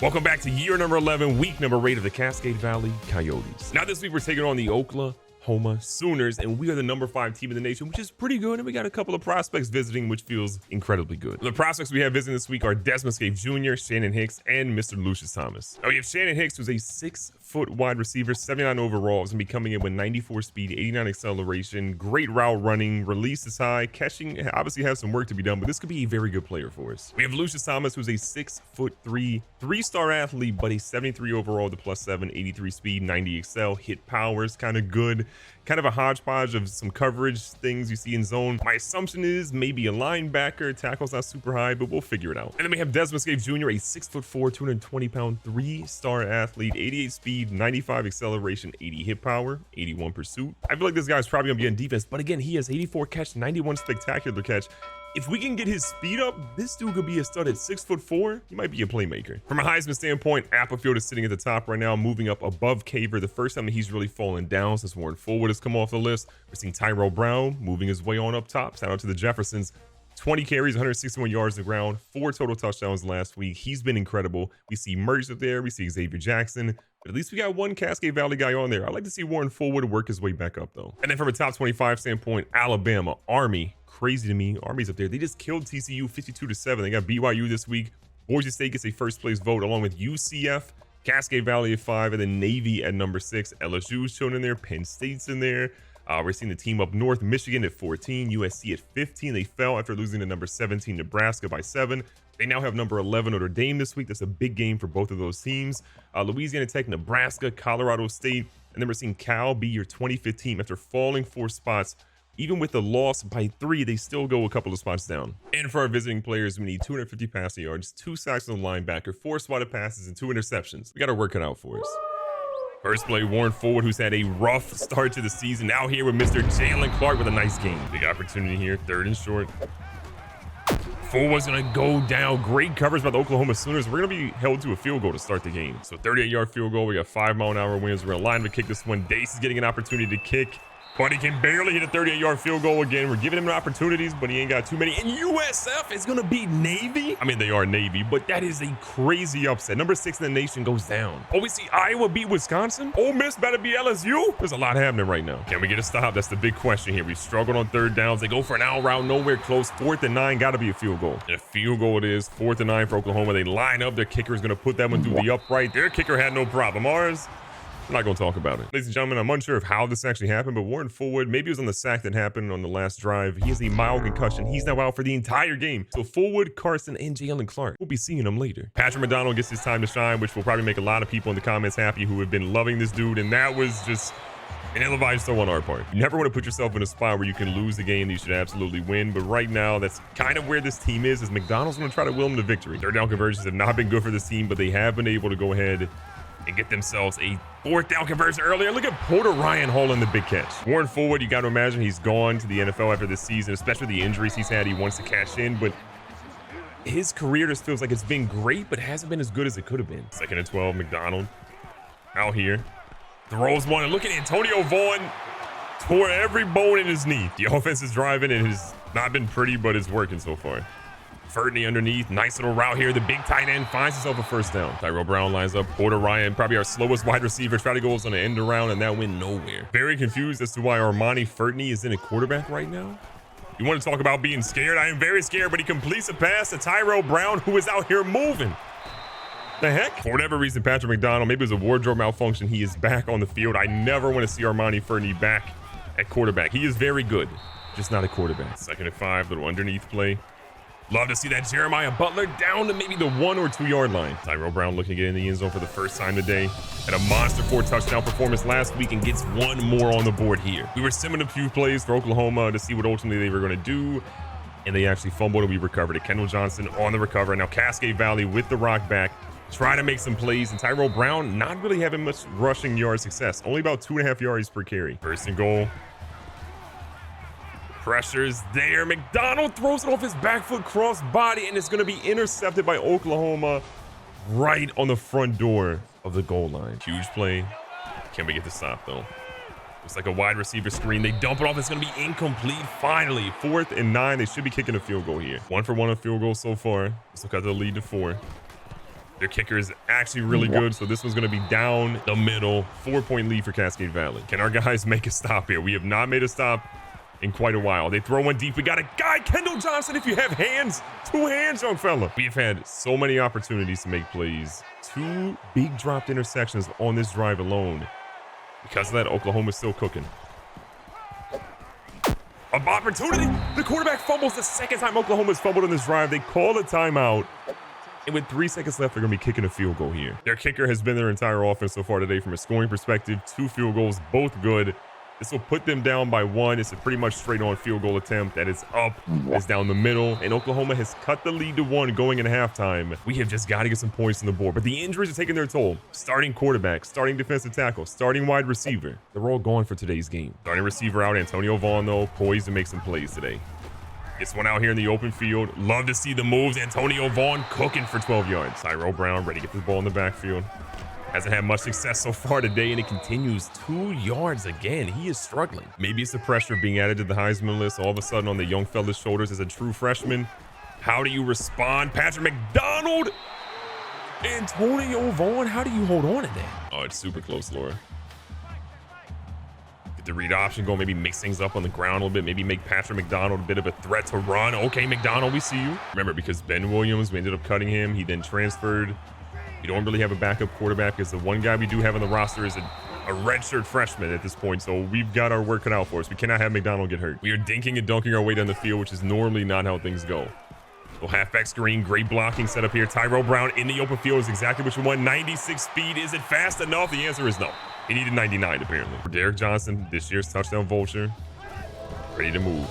Welcome back to year number 11, week number 8 of the Cascade Valley Coyotes. Now this week we're taking on the Oklahoma Sooners, and we are the number 5 team in the nation, which is pretty good. And we got a couple of prospects visiting, which feels incredibly good. The prospects we have visiting this week are Desmond Scaife Jr., Shannon Hicks, and Mr. Lucius Thomas. Now we have Shannon Hicks, who's a 6-foot wide receiver, 79 overall, is going to be coming in with 94 speed, 89 acceleration, great route running, release is high, catching obviously has some work to be done, but this could be a very good player for us. We have Lucius Thomas, who's a 6'3", 3-star athlete, but a 73 overall to +7, 83 speed, 90 excel, hit powers, kind of good. Kind of a hodgepodge of some coverage things you see in zone. My assumption is maybe a linebacker. Tackle's not super high, but we'll figure it out. And then we have Desmond Scaife Jr., a 6'4", 220-pound, 3-star athlete, 88 speed, 95 acceleration, 80 hit power, 81 pursuit. I feel like this guy's probably gonna be on defense, but again, he has 84 catch, 91 spectacular catch. If we can get his speed up, this dude could be a stud at 6'4". He might be a playmaker. From a Heisman standpoint, Applefield is sitting at the top right now, moving up above Caver. The first time that he's really fallen down since Warren Forward has come off the list. We're seeing Tyrell Brown moving his way on up top. Shout out to the Jeffersons. 20 carries, 161 yards on the ground, 4 total touchdowns last week. He's been incredible. We see Merge up there. We see Xavier Jackson. But at least we got one Cascade Valley guy on there. I'd like to see Warren Forward work his way back up, though. And then from a top 25 standpoint, Alabama, Army. Crazy to me. Army's up there. They just killed TCU 52-7. They got BYU this week. Boise State gets a first place vote along with UCF, Cascade Valley at 5, and then Navy at number 6. LSU's shown in there. Penn State's in there. We're seeing the team up north, Michigan at 14, USC at 15. They fell after losing to number 17 Nebraska by 7. They now have number 11 Notre Dame this week. That's a big game for both of those teams. Louisiana Tech, Nebraska, Colorado State, and then we're seeing Cal be your 25th team after falling 4 spots. Even with the loss by 3, they still go a couple of spots down. And for our visiting players, we need 250 passing yards, 2 sacks on the linebacker, 4 swatted passes, and 2 interceptions. We got to work it out for us. First play, Warren Forward, who's had a rough start to the season. Now here with Mr. Jalen Clark with a nice game. Big opportunity here, 3rd and short. Forward's going to go down. Great coverage by the Oklahoma Sooners. We're going to be held to a field goal to start the game. So 38-yard field goal. We got 5-mile-an-hour winds. We're going to line to kick this one. Dace is getting an opportunity to kick, but he can barely hit a 38-yard field goal again. We're giving him opportunities, but he ain't got too many. And USF is going to beat Navy. I mean, they are Navy, but that is a crazy upset. Number 6 in the nation goes down. Oh, we see Iowa beat Wisconsin. Ole Miss better be LSU. There's a lot happening right now. Can we get a stop? That's the big question here. We struggled on 3rd downs. They go for an out route, nowhere close. 4th and 9, got to be a field goal. And a field goal it is. 4th and 9 for Oklahoma. They line up. Their kicker is going to put that one through the upright. Their kicker had no problem. Ours, I'm not going to talk about it. Ladies and gentlemen, I'm unsure of how this actually happened, but Warren Forward, maybe it was on the sack that happened on the last drive. He has a mild concussion. He's now out for the entire game. So Forward, Carson, and Jalen Clark, we'll be seeing him later. Patrick McDonald gets his time to shine, which will probably make a lot of people in the comments happy who have been loving this dude, and that was just an ill-advised throw on our part. You never want to put yourself in a spot where you can lose the game that you should absolutely win, but right now, that's kind of where this team is McDonald's going to try to will them to victory. 3rd down conversions have not been good for this team, but they have been able to go ahead and get themselves a 4th down conversion earlier. Look at Porter Ryan hauling the big catch. Warren Forward, you got to imagine he's gone to the NFL after this season, especially the injuries he's had. He wants to cash in, but his career just feels like it's been great, but hasn't been as good as it could have been. 2nd and 12, McDonald out here. Throws one, and look at Antonio Vaughn. Tore every bone in his knee. The offense is driving, and it has not been pretty, but it's working so far. Furtney underneath, nice little route here. The big tight end finds himself a 1st down. Tyrell Brown lines up. Porter Ryan, probably our slowest wide receiver, try to go on the end around, and that went nowhere. Very confused as to why Armani Furtney is in a quarterback right now. You want to talk about being scared? I am very scared, but he completes a pass to Tyrell Brown, who is out here moving. The heck? For whatever reason, Patrick McDonald, maybe it was a wardrobe malfunction, he is back on the field. I never want to see Armani Furtney back at quarterback. He is very good, just not a quarterback. 2nd and 5, little underneath play. Love to see that Jeremiah Butler down to maybe the 1 or 2 yard line. Tyrell Brown looking to get in the end zone for the first time today. Had a monster 4 touchdown performance last week and gets 1 more on the board here. We were simming a few plays for Oklahoma to see what ultimately they were going to do, and they actually fumbled and we recovered it. Kendall Johnson on the recover. Now Cascade Valley with the rock back, trying to make some plays, and Tyrell Brown not really having much rushing yard success. Only about 2.5 yards per carry. 1st and goal. Pressure's there. McDonald throws it off his back foot cross body, and it's going to be intercepted by Oklahoma right on the front door of the goal line. Huge play. Can we get the stop, though? It's like a wide receiver screen. They dump it off. It's going to be incomplete. Finally, 4th and 9. They should be kicking a field goal here. 1 for 1 on field goal so far. This will cut the lead to 4. Their kicker is actually really good, so this one's going to be down the middle. 4-point lead for Cascade Valley. Can our guys make a stop here? We have not made a stop in quite a while. They throw one deep. We got a guy, Kendall Johnson, if you have hands. 2 hands, young fella. We have had so many opportunities to make plays. 2 big dropped interceptions on this drive alone. Because of that, Oklahoma's still cooking. An opportunity. The quarterback fumbles the second time Oklahoma's fumbled on this drive. They call a timeout. And with 3 seconds left, they're going to be kicking a field goal here. Their kicker has been their entire offense so far today from a scoring perspective. 2 field goals, both good. This will put them down by 1. It's a pretty much straight on field goal attempt that is up. It's down the middle. And Oklahoma has cut the lead to 1 going into halftime. We have just got to get some points on the board. But the injuries are taking their toll. Starting quarterback, starting defensive tackle, starting wide receiver. They're all gone for today's game. Starting receiver out. Antonio Vaughn, though, poised to make some plays today. Gets one out here in the open field. Love to see the moves. Antonio Vaughn cooking for 12 yards. Tyrell Brown ready to get the ball in the backfield. Hasn't had much success so far today, and it continues. 2 yards again. He is struggling. Maybe it's the pressure of being added to the Heisman list all of a sudden on the young fella's shoulders as a true freshman. How do you respond? Patrick McDonald. Antonio Vaughn, how do you hold on to that? Oh, it's super close, Laura. The read option go, maybe mix things up on the ground a little bit, maybe make Patrick McDonald a bit of a threat to run. Okay, McDonald, we see you. Remember, because Ben Williams, we ended up cutting him. He then transferred. We don't really have a backup quarterback because the one guy we do have on the roster is a redshirt freshman at this point, so we've got our work cut out for us. We cannot have McDonald get hurt. We are dinking and dunking our way down the field, which is normally not how things go. Little halfback screen, great blocking set up here. Tyrell Brown in the open field is exactly what you want. 96 speed. Is it fast enough? The answer is no. He needed 99, apparently. For Derek Johnson, this year's touchdown vulture, ready to move.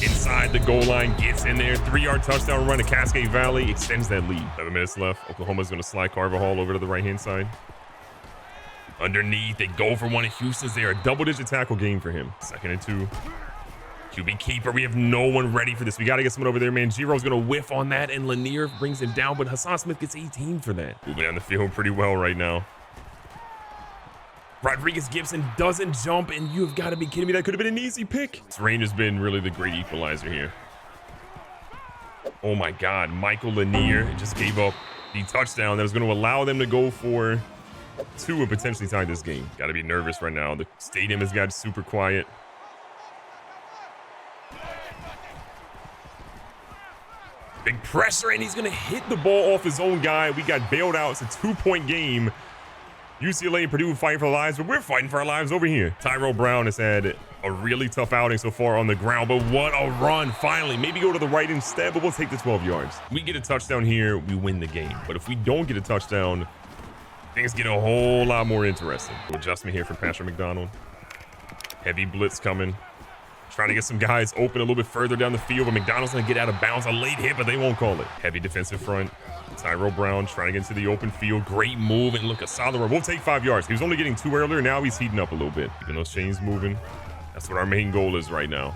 Inside the goal line, gets in there. 3-yard touchdown run to Cascade Valley, extends that lead. 7 minutes left. Oklahoma's going to slide Carvajal over to the right-hand side. Underneath, they go for one of Houston's. They are a double-digit tackle game for him. 2nd and 2. QB keeper, we have no one ready for this. We got to get someone over there, man. Giro's going to whiff on that, and Lanier brings him down, but Hassan Smith gets 18 for that. Moving down the field pretty well right now. Rodriguez Gibson doesn't jump, and you've got to be kidding me. That could have been an easy pick. This rain has been really the great equalizer here. Oh my God, Michael Lanier just gave up the touchdown that was going to allow them to go for 2 and potentially tie this game. Got to be nervous right now. The stadium has got super quiet. Big pressure, and he's going to hit the ball off his own guy. We got bailed out. It's a 2-point game. UCLA and Purdue fighting for their lives, but we're fighting for our lives over here. Tyrell Brown has had a really tough outing so far on the ground, but what a run. Finally, maybe go to the right instead, but we'll take the 12 yards. We get a touchdown here, we win the game. But if we don't get a touchdown, things get a whole lot more interesting. Adjustment here from Patrick McDonald. Heavy blitz coming. Trying to get some guys open a little bit further down the field, but McDonald's going to get out of bounds. A late hit, but they won't call it. Heavy defensive front. Tyrell Brown trying to get into the open field. Great move, and look, a solid run. We'll take 5 yards. He was only getting 2 earlier. Now he's heating up a little bit. Keeping those chains moving. That's what our main goal is right now.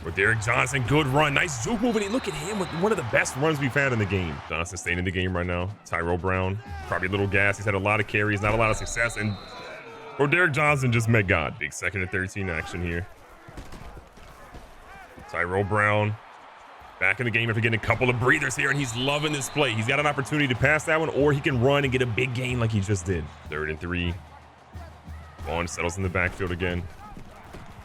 For Derek Johnson, good run. Nice juke move, and look at him with one of the best runs we've had in the game. Johnson staying in the game right now. Tyrell Brown, probably a little gas. He's had a lot of carries, not a lot of success, and or Derek Johnson just met God. Big 2nd and 13 action here. Tyrell Brown back in the game after getting a couple of breathers here, and he's loving this play. He's got an opportunity to pass that one, or he can run and get a big gain like he just did. 3rd and 3. Vaughn settles in the backfield again.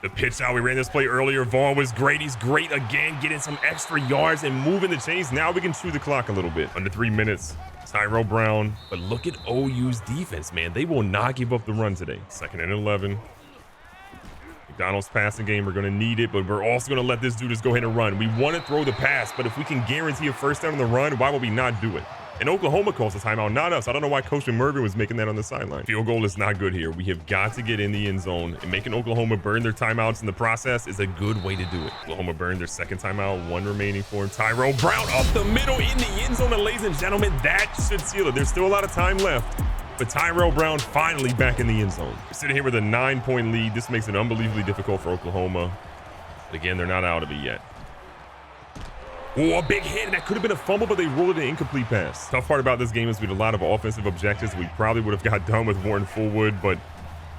The pitch out, we ran this play earlier. Vaughn was great. He's great again, getting some extra yards and moving the chains. Now we can chew the clock a little bit. Under 3 minutes. Tyrell Brown. But look at OU's defense, man. They will not give up the run today. 2nd and 11. McDonald's passing game, we're going to need it, but we're also going to let this dude just go ahead and run. We want to throw the pass, but if we can guarantee a first down on the run, why would we not do it? And Oklahoma calls a timeout, not us. I don't know why Coach McMervin was making that on the sideline. Field goal is not good here. We have got to get in the end zone, and making Oklahoma burn their timeouts in the process is a good way to do it. Oklahoma burned their 2nd timeout, 1 remaining for him. Tyrell Brown up the middle in the end zone, and ladies and gentlemen, that should seal it. There's still a lot of time left. But Tyrell Brown finally back in the end zone. We're sitting here with a 9-point lead. This makes it unbelievably difficult for Oklahoma. But again, they're not out of it yet. Oh, a big hit. That could have been a fumble, but they ruled it an incomplete pass. Tough part about this game is we had a lot of offensive objectives we probably would have got done with Warren Fullwood, but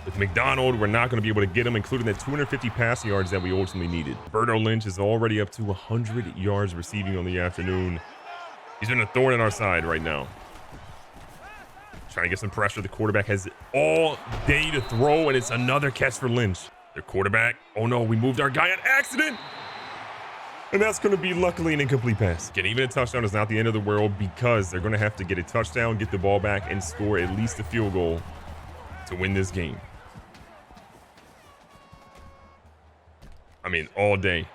with McDonald, we're not going to be able to get him, including that 250 passing yards that we ultimately needed. Berto Lynch is already up to 100 yards receiving on the afternoon. He's been a thorn in our side right now. Trying to get some pressure. The quarterback has all day to throw, and it's another catch for Lynch. Their quarterback. Oh no, we moved our guy on accident. And that's going to be luckily an incomplete pass. Getting even a touchdown is not the end of the world because they're going to have to get a touchdown, get the ball back, and score at least a field goal to win this game. I mean, all day.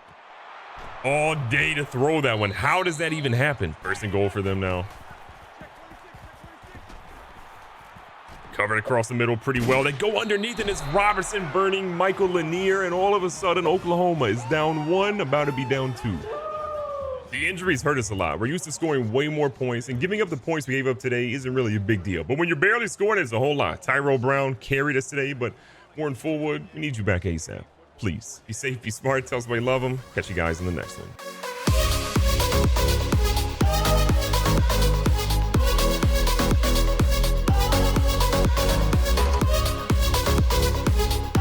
All day to throw that one. How does that even happen? First and goal for them now. Covered across the middle pretty well. They go underneath, and it's Robertson burning Michael Lanier, and all of a sudden, Oklahoma is down 1, about to be down 2. The injuries hurt us a lot. We're used to scoring way more points, and giving up the points we gave up today isn't really a big deal. But when you're barely scoring, it's a whole lot. Tyrell Brown carried us today, but Warren Fullwood, we need you back ASAP. Please, be safe, be smart, tell somebody you love them. Catch you guys in the next one.